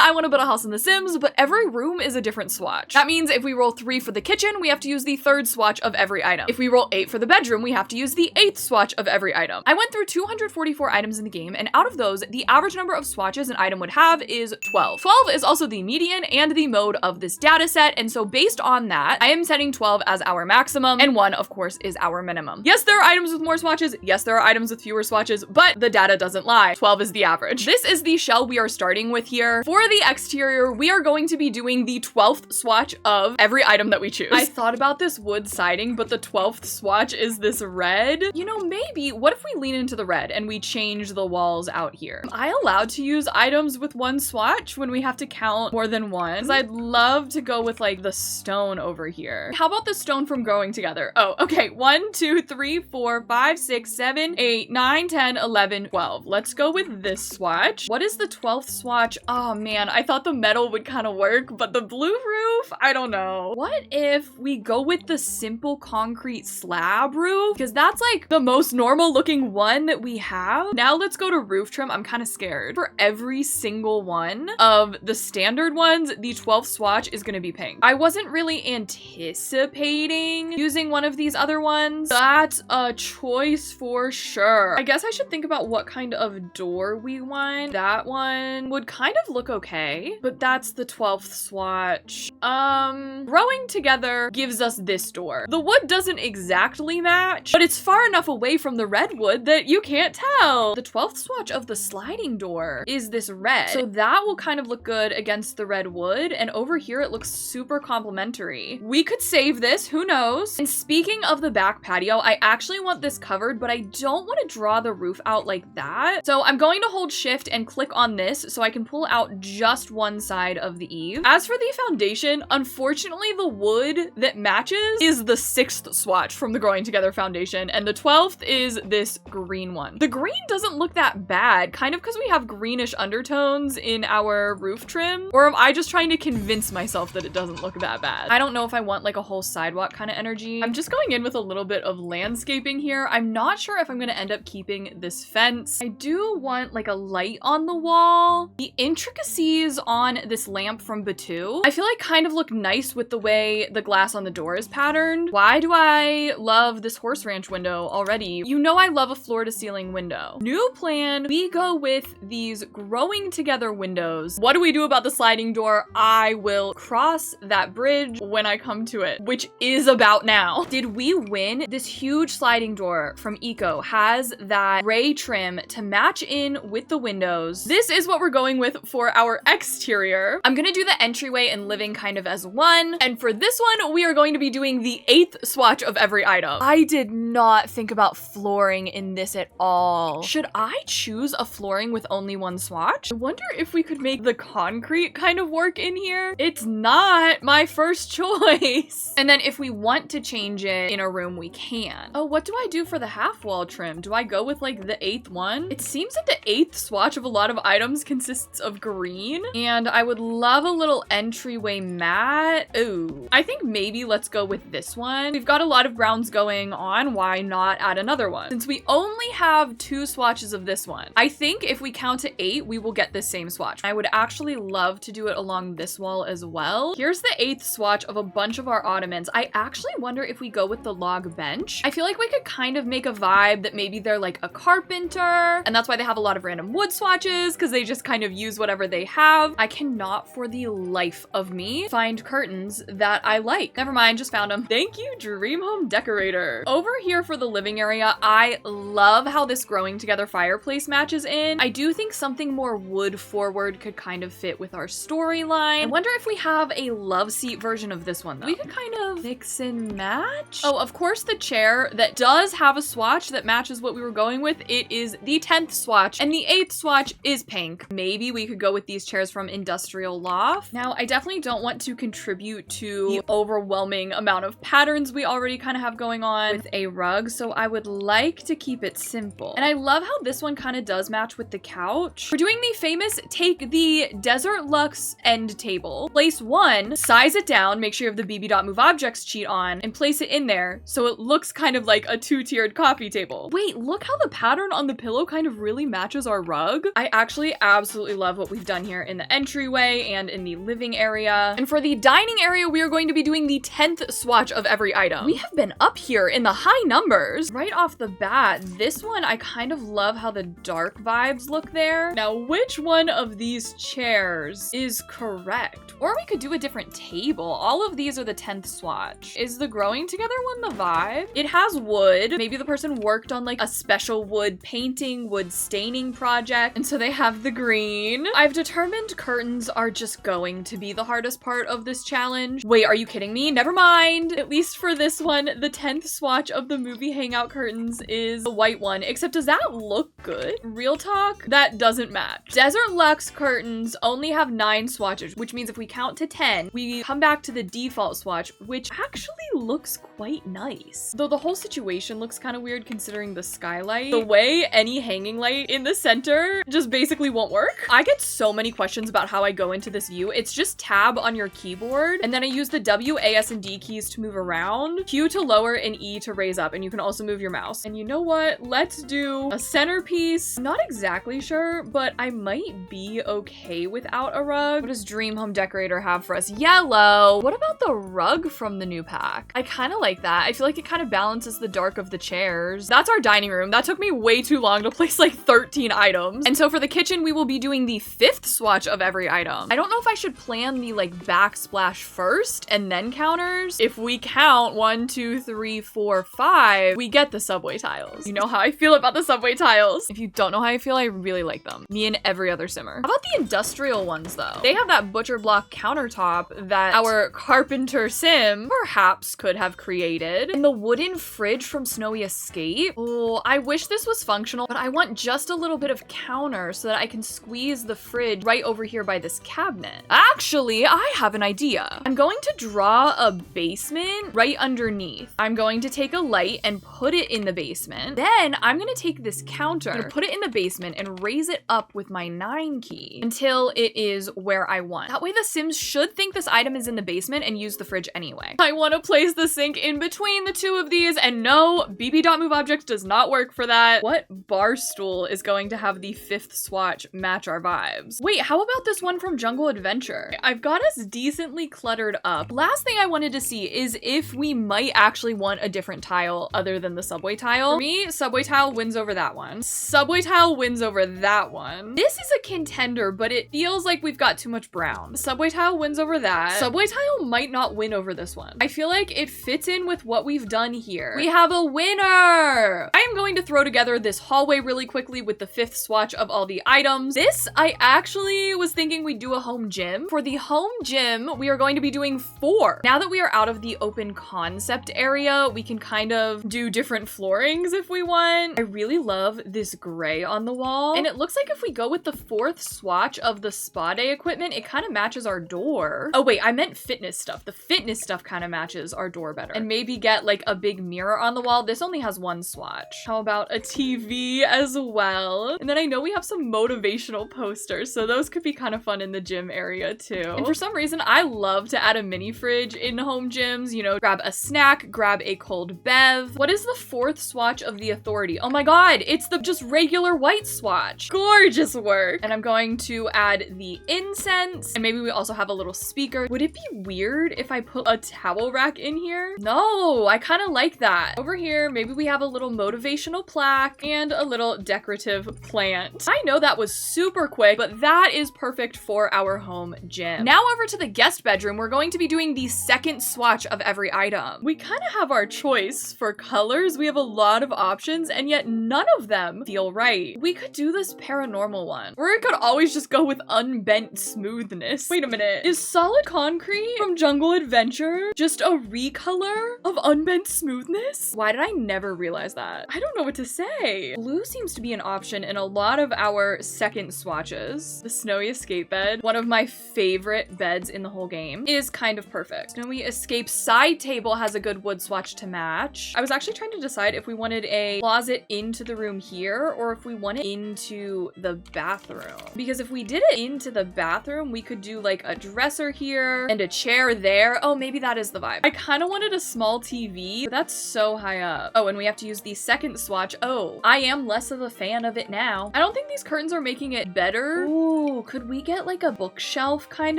I want to build a house in The Sims, but every room is a different swatch. That means if we roll 3 for the kitchen, we have to use the 3rd swatch of every item. If we roll 8 for the bedroom, we have to use the 8th swatch of every item. I went through 244 items in the game, and out of those, the average number of swatches an item would have is 12. 12 is also the median and the mode of this data set, and so based on that, I am setting 12 as our maximum, and 1, of course, is our minimum. Yes, there are items with more swatches. Yes, there are items with fewer swatches, but the data doesn't lie. 12 is the average. This is the shell we are starting with here. For the exterior, we are going to be doing the 12th swatch of every item that we choose. I thought about this wood siding, but the 12th swatch is this red. You know, maybe, what if we lean into the red and we change the walls out here? Am I allowed to use items with 1 swatch when we have to count more than 1? Because I'd love to go with like the stone over here. How about the stone from Growing Together? Oh, okay. 1, 2, 3, 4, 5, 6, 7, 8, 9, 10, 11, 12. Let's go with this swatch. What is the 12th swatch? Oh man, I thought the metal would kind of work, but the blue roof? I don't know. What if we go with the simple concrete slab roof? Because that's like the most normal looking one that we have. Now let's go to roof trim. I'm kind of scared. For every single one of the standard ones, the 12th swatch is going to be pink. I wasn't really anticipating using one of these other ones. That's a choice for sure. I guess I should think about what kind of door we want. That one would kind of look okay, but that's the 12th swatch. Growing Together gives us this door. The wood doesn't exactly match, but it's far enough away from the red wood that you can't tell. The 12th swatch of the sliding door is this red, so that will kind of look good against the red wood, and over here it looks super complementary. We could save this, who knows? And speaking of the back patio, I actually want this covered, but I don't want to draw the roof out like that. So I'm going to hold shift and click on this so I can pull out just one side of the eave. As for the foundation, unfortunately the wood that matches is the 6th swatch from the Growing Together foundation, and the 12th is this green one. The green doesn't look that bad, kind of because we have greenish undertones in our roof trim, or am I just trying to convince myself that it doesn't look that bad? I don't know if I want like a whole sidewalk kind of energy. I'm just going in with a little bit of landscaping here. I'm not sure if I'm going to end up keeping this fence. I do want like a light on the wall. The intricacies on this lamp from Batu, I feel like kind of look nice with the way the glass on the door is patterned. Why do I love this horse ranch window already? You know I love a floor to ceiling window. New plan, we go with these Growing Together windows. What do we do about the sliding door? I will cross that bridge when I come to it, which is about now. Did we win? This huge sliding door from Eco has that gray trim to match in with the windows. This is what we're going with for our exterior. I'm gonna do the entryway and living kind of as one, and for this one, we are going to be doing the 8th swatch of every item. I did not think about flooring in this at all. Should I choose a flooring with only 1 swatch? I wonder if we could make the concrete kind of work in here. It's not my first choice. And then if we want to change it in a room, we can. Oh, what do I do for the half wall trim? Do I go with like the 8th one? It seems that the 8th swatch of a lot of items consists of green, and I would love a little entryway mat. Ooh, I think maybe let's go with this one. We've got a lot of browns going on. Why not add another one? Since we only have 2 swatches of this one, I think if we count to 8, we will get the same swatch. I would actually love to do it along this wall as well. Here's the 8th swatch of a bunch of our ottomans. I actually wonder if we go with the log bench. I feel like we could kind of make a vibe that maybe they're like a carpenter, and that's why they have a lot of random wood swatches, because they just kind of use whatever they have. I cannot for the life of me find curtains that I like. Never mind, just found them. Thank you, Dream Home Decorator. Over here for the living area, I love how this Growing Together fireplace matches in. I do think something more wood forward could kind of fit with our storyline. I wonder if we have a love seat version of this one though. We could kind of mix and match. Oh, of course the chair that does have a swatch that matches what we were going with. It is the 10th swatch, and the 8th swatch is pink. Maybe we could go with these chairs from Industrial Loft. Now, I definitely don't want to contribute to the overwhelming amount of patterns we already kind of have going on with a rug, so I would like to keep it simple. And I love how this one kind of does match with the couch. We're doing the famous take the Desert Luxe end table, place 1, size it down, make sure you have the BB.move objects cheat on, and place it in there so it looks kind of like a 2-tiered coffee table. Wait, look how the pattern on the pillow kind of really matches our rug. I actually absolutely love what we've done here. there in the entryway and in the living area. And for the dining area, we are going to be doing the 10th swatch of every item. We have been up here in the high numbers. Right off the bat, this one, I kind of love how the dark vibes look there. Now, which one of these chairs is correct? Or we could do a different table. All of these are the 10th swatch. Is the growing together one the vibe? It has wood. Maybe the person worked on like a special wood painting, wood staining project, and so they have the green. I've determined curtains are just going to be the hardest part of this challenge. Wait, are you kidding me? Never mind. At least for this one, the 10th swatch of the movie hangout curtains is the white one, except does that look good? Real talk, that doesn't match. Desert Luxe curtains only have 9 swatches, which means if we count to 10, we come back to the default swatch, which actually looks quite nice. Though the whole situation looks kind of weird considering the skylight. The way any hanging light in the center just basically won't work. I get so many questions about how I go into this view. It's just tab on your keyboard, and then I use the W, A, S, and D keys to move around, Q to lower, and E to raise up, and you can also move your mouse. And you know what? Let's do a centerpiece. Not exactly sure, but I might be okay without a rug. What does Dream Home Decorator have for us? Yellow. What about the rug from the new pack? I kind of like that. I feel like it kind of balances the dark of the chairs. That's our dining room. That took me way too long to place like 13 items. And so for the kitchen, we will be doing the 5th swatch of every item. I don't know if I should plan the like backsplash first and then counters. If we count 1, 2, 3, 4, 5, we get the subway tiles. You know how I feel about the subway tiles. If you don't know how I feel, I really like them. Me and every other simmer. How about the industrial ones though? They have that butcher block countertop that our carpenter sim perhaps could have created. And the wooden fridge from Snowy Escape. Oh, I wish this was functional, but I want just a little bit of counter so that I can squeeze the fridge right over here by this cabinet. Actually, I have an idea. I'm going to draw a basement right underneath. I'm going to take a light and put it in the basement. Then I'm going to take this counter, I'm going to put it in the basement and raise it up with my 9 key until it is where I want. That way the Sims should think this item is in the basement and use the fridge anyway. I want to place the sink in between the two of these, and no, bb.moveObjects does not work for that. What bar stool is going to have the 5th swatch match our vibes? Wait, how about this one from Jungle Adventure? I've got us decently cluttered up. Last thing I wanted to see is if we might actually want a different tile other than the subway tile. For me, subway tile wins over that one. Subway tile wins over that one. This is a contender, but it feels like we've got too much brown. Subway tile wins over that. Subway tile might not win over this one. I feel like it fits in with what we've done here. We have a winner! I am going to throw together this hallway really quickly with the 5th swatch of all the items. This, I actually was thinking we'd do a home gym. For the home gym, we are going to be doing 4. Now that we are out of the open concept area, we can kind of do different floorings if we want. I really love this gray on the wall. And it looks like if we go with the 4th swatch of the spa day equipment, it kind of matches our door. Oh wait, I meant fitness stuff. The fitness stuff kind of matches our door better. And maybe get like a big mirror on the wall. This only has 1 swatch. How about a TV as well? And then I know we have some motivational posters, so those could be kind of fun in the gym area too. And for some reason, I love to add a mini fridge in home gyms, you know, grab a snack, grab a cold bev. What is the 4th swatch of the Authority? Oh my God, it's the just regular white swatch. Gorgeous work. And I'm going to add the incense, and maybe we also have a little speaker. Would it be weird if I put a towel rack in here? No, I kind of like that. Over here, maybe we have a little motivational plaque and a little decorative plant. I know that was super quick, but that is perfect for our home gym. Now over to the guest bedroom, we're going to be doing the 2nd swatch of every item. We kind of have our choice for colors. We have a lot of options, and yet none of them feel right. We could do this paranormal one, or it could always just go with unbent smoothness. Wait a minute, is solid concrete from Jungle Adventure just a recolor of unbent smoothness? Why did I never realize that? I don't know what to say. Blue seems to be an option in a lot of our 2nd swatches. The Snowy Escape bed, one of my favorite beds in the whole game, is kind of perfect. Snowy Escape side table has a good wood swatch to match. I was actually trying to decide if we wanted a closet into the room here or if we wanted into the bathroom. Because if we did it into the bathroom, we could do like a dresser here and a chair there. Oh, maybe that is the vibe. I kind of wanted a small TV, but that's so high up. Oh, and we have to use the 2nd swatch. Oh, I am less of a fan of it now. I don't think these curtains are making it better. Ooh, Ooh, could we get like a bookshelf kind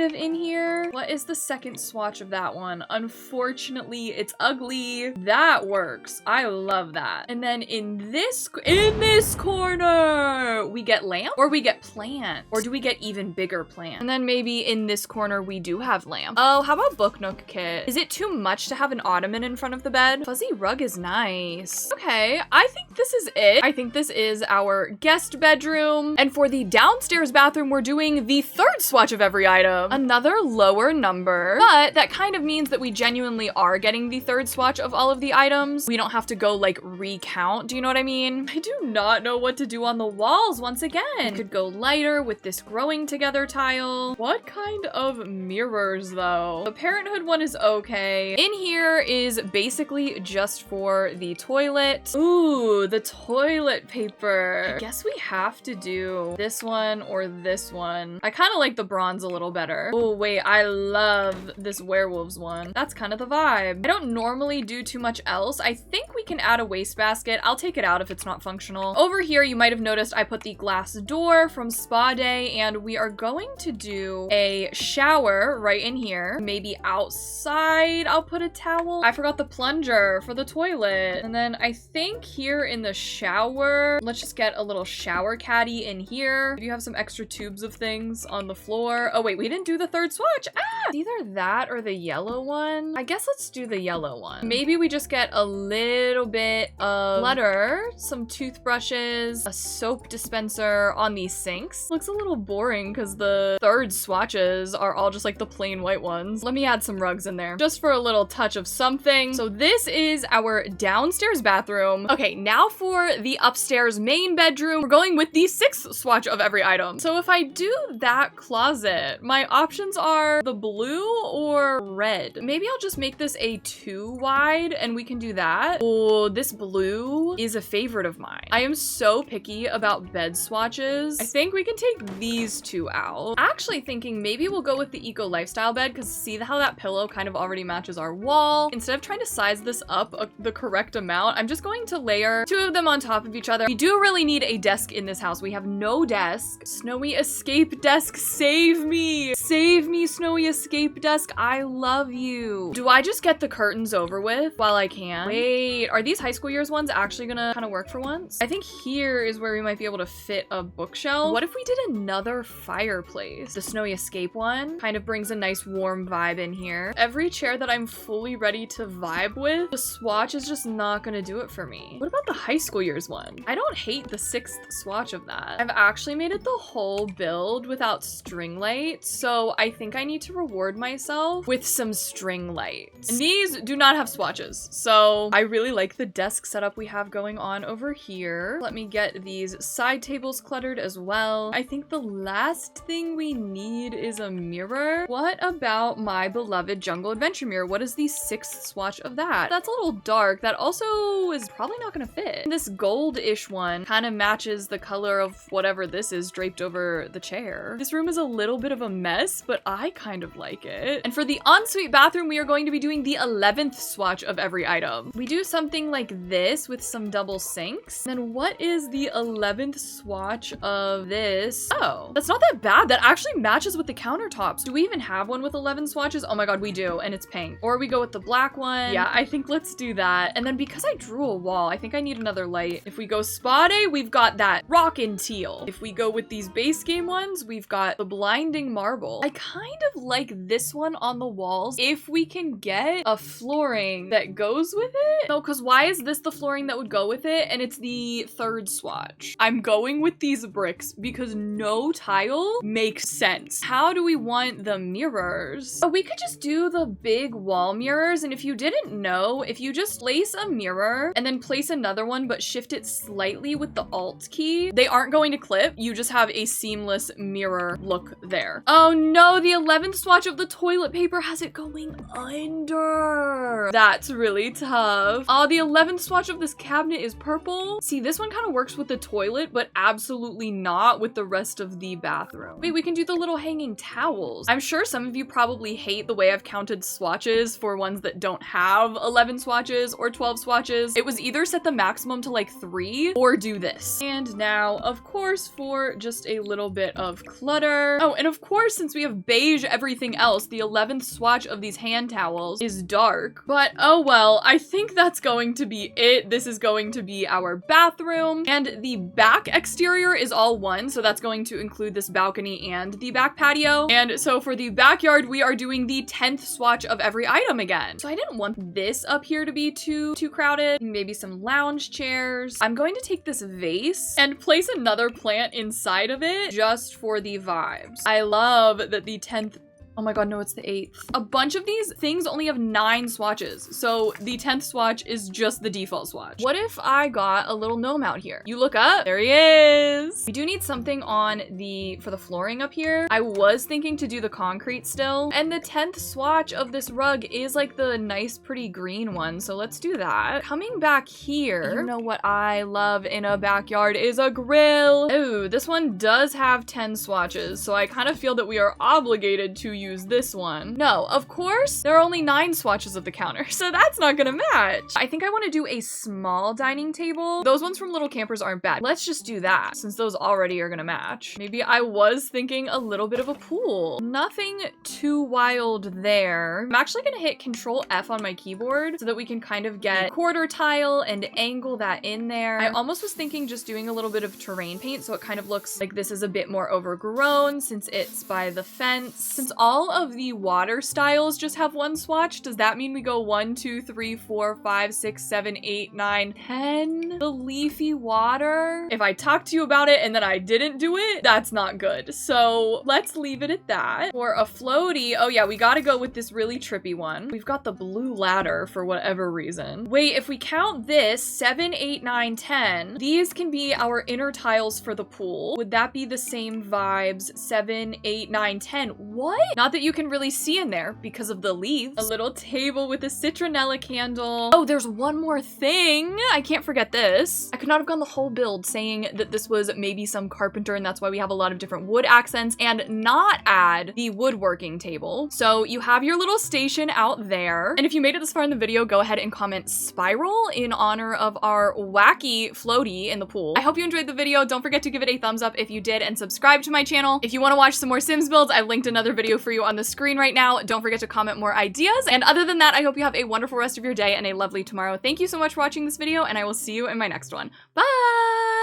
of in here? What is the second swatch of that one? Unfortunately, it's ugly. That works. I love that. And then in this corner, we get lamp or we get plant, or do we get even bigger plant? And then maybe in this corner, we do have lamp. Oh, how about book nook kit? Is it too much to have an ottoman in front of the bed? Fuzzy rug is nice. Okay, I think this is it. I think this is our guest bedroom. And for the downstairs bathroom, we're doing the third swatch of every item. Another lower number, but that kind of means that we genuinely are getting the third swatch of all of the items. We don't have to go like recount. Do you know what I mean? I do not know what to do on the walls once again. We could go lighter with this growing together tile. What kind of mirrors though? The Parenthood one is okay. In here is basically just for the toilet. Ooh, the toilet paper. I guess we have to do this one or this one. I kind of like the bronze a little better. Oh wait, I love this werewolves one. That's kind of the vibe. I don't normally do too much else. I think we can add a wastebasket. I'll take it out if it's not functional. Over here, you might have noticed I put the glass door from Spa Day, and we are going to do a shower right in here. Maybe outside I'll put a towel. I forgot the plunger for the toilet. And then I think here in the shower, let's just get a little shower caddy in here. Do you have some extra tubes of things on the floor? Oh wait, we didn't do the third swatch. It's either that or the yellow one. I guess let's do the yellow one. Maybe we just get a little bit of clutter, some toothbrushes, a soap dispenser on these sinks. Looks a little boring because the third swatches are all just like the plain white ones. Let me add some rugs in there just for a little touch of something. So this is our downstairs bathroom. Okay, now for the upstairs main bedroom. We're going with the sixth swatch of every item. So if I do that closet, my options are the blue or red. Maybe I'll just make this a 2 wide and we can do that. Oh, this blue is a favorite of mine. I am so picky about bed swatches. I think we can take these two out. Actually thinking maybe we'll go with the eco lifestyle bed because see how that pillow kind of already matches our wall. Instead of trying to size this up the correct amount, I'm just going to layer 2 of them on top of each other. We do really need a desk in this house. We have no desk. Snowy escape desk, save me. Save me, Snowy escape desk. I love you. Do I just get the curtains over with while I can? Wait, are these high school years ones actually gonna kind of work for once? I think here is where we might be able to fit a bookshelf. What if we did another fireplace? The Snowy escape one kind of brings a nice warm vibe in here. Every chair that I'm fully ready to vibe with, the swatch is just not gonna do it for me. What about the high school years one? I don't hate the 6th swatch of that. I've actually made it the whole build without string light, so I think I need to reward myself with some string lights. And these do not have swatches, so I really like the desk setup we have going on over here. Let me get these side tables cluttered as well. I think the last thing we need is a mirror. What about my beloved jungle adventure mirror? What is the 6th swatch of that? That's a little dark. That also is probably not gonna fit. This gold-ish one kind of matches the color of whatever this is draped over the chair. This room is a little bit of a mess, but I kind of like it. And for the ensuite bathroom, we are going to be doing the 11th swatch of every item. We do something like this with some double sinks. Then what is the 11th swatch of this? Oh, that's not that bad. That actually matches with the countertops. Do we even have one with 11 swatches? Oh my god, we do, and it's pink. Or we go with the black one. Yeah, I think let's do that. And then because I drew a wall, I think I need another light. If we go Spa Day, we've got that rockin' teal. If we go with these base game ones, we've got the blinding marble. I kind of like this one on the walls if we can get a flooring that goes with it. No, because why is this the flooring that would go with it? And it's the 3rd swatch. I'm going with these bricks because no tile makes sense. How do we want the mirrors? Oh, we could just do the big wall mirrors. And if you didn't know, if you just place a mirror and then place another one, but shift it slightly with the Alt key, they aren't going to clip. You just have a seamless mirror look there. Oh no, the 11th swatch of the toilet paper has it going under. That's really tough. Oh, the 11th swatch of this cabinet is purple. See, this one kind of works with the toilet, but absolutely not with the rest of the bathroom. Wait, we can do the little hanging towels. I'm sure some of you probably hate the way I've counted swatches for ones that don't have 11 swatches or 12 swatches. It was either set the maximum to like 3 or do this. And now, of course, for just a little bit of clutter. Oh, and of course, since we have beige everything else, the 11th swatch of these hand towels is dark. But oh well, I think that's going to be it. This is going to be our bathroom. And the back exterior is all one, so that's going to include this balcony and the back patio. And so for the backyard, we are doing the 10th swatch of every item again. So I didn't want this up here to be too crowded. Maybe some lounge chairs. I'm going to take this vase and place another plant inside of it just for the vibes. I love that the 10th. Oh my god, no, it's the 8th. A bunch of these things only have 9 swatches, so the 10th swatch is just the default swatch. What if I got a little gnome out here? You look up, there he is. We do need something on for the flooring up here. I was thinking to do the concrete still, and the 10th swatch of this rug is like the nice, pretty green one, so let's do that. Coming back here, you know what I love in a backyard is a grill. Oh, this one does have 10 swatches, so I kind of feel that we are obligated to use this one. No, of course, there are only 9 swatches of the counter, so that's not gonna match. I think I want to do a small dining table. Those ones from Little Campers aren't bad. Let's just do that, since those already are gonna match. Maybe I was thinking a little bit of a pool. Nothing too wild there. I'm actually gonna hit Control F on my keyboard so that we can kind of get quarter tile and angle that in there. I almost was thinking just doing a little bit of terrain paint so it kind of looks like this is a bit more overgrown since it's by the fence. Since all of the water styles just have 1 swatch, does that mean we go 1, 2, 3, 4, 5, 6, 7, 8, 9, 10? The leafy water? If I talked to you about it and then I didn't do it, that's not good. So let's leave it at that. For a floaty, oh yeah, we gotta go with this really trippy one. We've got the blue ladder for whatever reason. Wait, if we count this, 7, 8, 9, 10, these can be our inner tiles for the pool. Would that be the same vibes? 7, 8, 9, 10. What? Not that you can really see in there because of the leaves. A little table with a citronella candle. Oh, there's one more thing. I can't forget this. I could not have gone the whole build saying that this was maybe some carpenter and that's why we have a lot of different wood accents and not add the woodworking table. So you have your little station out there. And if you made it this far in the video, go ahead and comment spiral in honor of our wacky floaty in the pool. I hope you enjoyed the video. Don't forget to give it a thumbs up if you did and subscribe to my channel. If you want to watch some more Sims builds, I've linked another video for you on the screen right now. Don't forget to comment more ideas. And other than that, I hope you have a wonderful rest of your day and a lovely tomorrow. Thank you so much for watching this video, and I will see you in my next one. Bye!